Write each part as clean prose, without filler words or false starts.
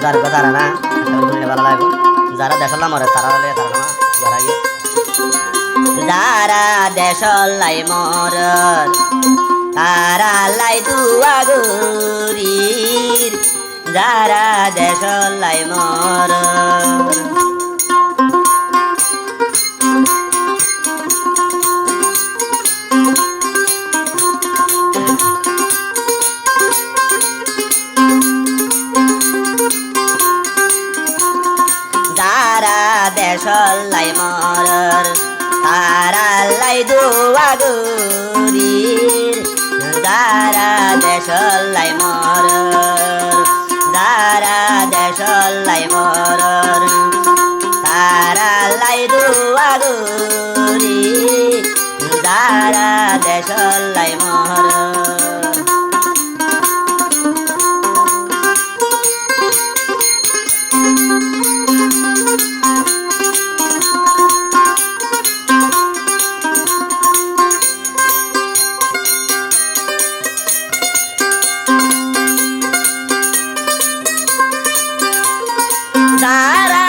যার কথা না শুনলে ভালো লাগবে যারা দেশলা মরে তারা হলে তারা না যারা যারা দেশলাই মর তারা লাই দুয়াগুরির যারা দেশলাই মর দেশলাই মরর তারা লাই দুয়াগুরির যারা দেশলাই মরর যারা দেশলাই মরর তারা লাই দুয়াগুরি যারা দেশলাই মরর যারা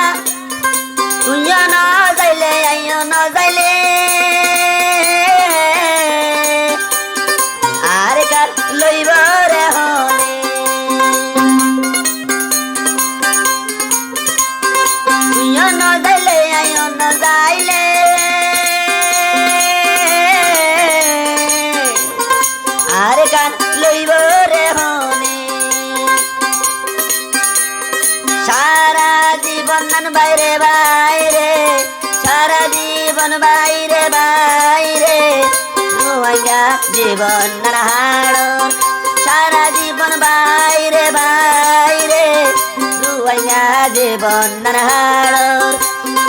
তুইও ন যাইলে আইও ন যাইলে আর কার লইব রে হলে তুইও ন যাইলে আইও ন যাইলে আর কার লইব রে হলে সারা জীবন বাইরে বাইরে সারা জীবন বাইরে বাইরে রুয়াইয়া জীবন হাড় সারা জীবন বাইরে বাইরে রুয়াইয়া জীবন হাড়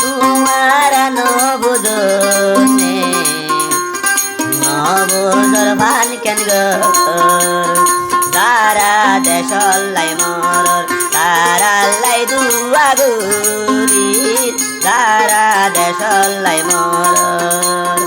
তোমার নবুদনে নবুদর ভান কেন গো যারা দেশলাই মরর তারা লাই দুয়াগুরি যারা দেশলাই মরর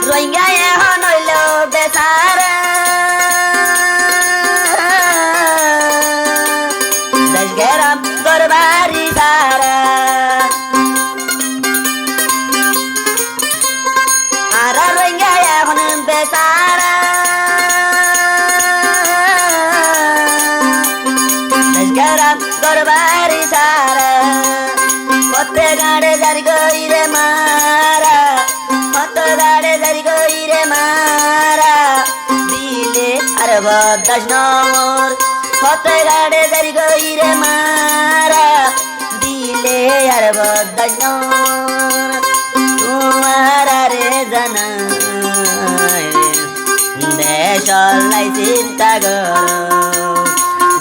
রোহিঙ্গা এখন হইল বেচারা দেশ গেরাম গরবারি সারা আর রোহিঙ্গা এখন বেচারা দেশ গেরাম গরবারি সারা কতে গাড়ে জারি গইরে মারা কত গাড়ে জারি গইরে মারা দিলে আর বদাস নমর কত গাড়ে জারি গইরে মারা দিলে আর বদাস নমর তোমার রে জানা দেশলাই চিন্তা কর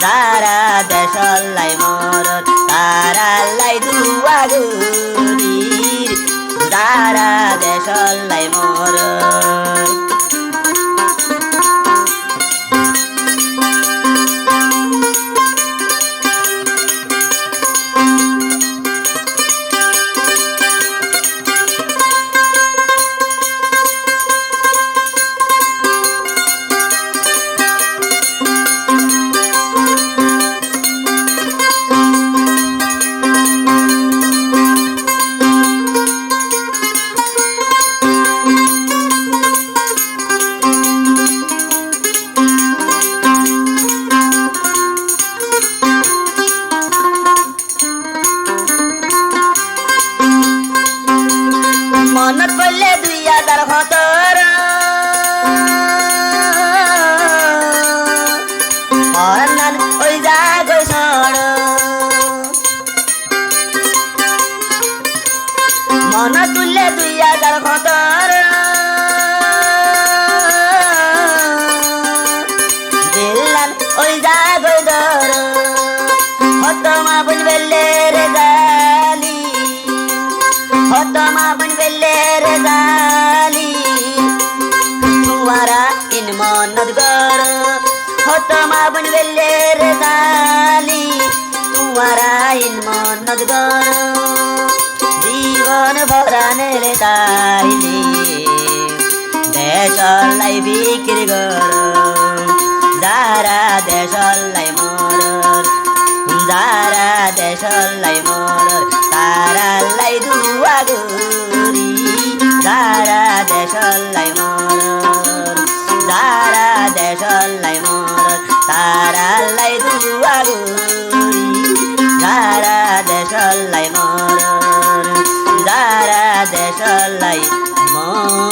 যারা দেশলাই মরর তারা লাই দুয়াগুরির যারা দেশলাই মরর মনত পড়লে 2017 অরনান ওই জাগো সড় মনত তুললে 2017 দিলান ওই জাগো দর হতমা বুন বেলে রে জালি হতমা বুন বেলে রে জালি তুয়ারা ইন মনত গর হতমা বুন বেলে রে জালি তুয়ারা ইন মনত গর জীবন ভরানেলে তাইলে দেশলাই বিক্রি গর যারা দেশলাই মরর যারা দেশলাই মরর তারালাই দুয়া গরি যারা দেশলাই মরর যারা দেশলাই মরর তারালাই দুয়া গরি যারা দেশলাই মরর যারা দেশলাই মরর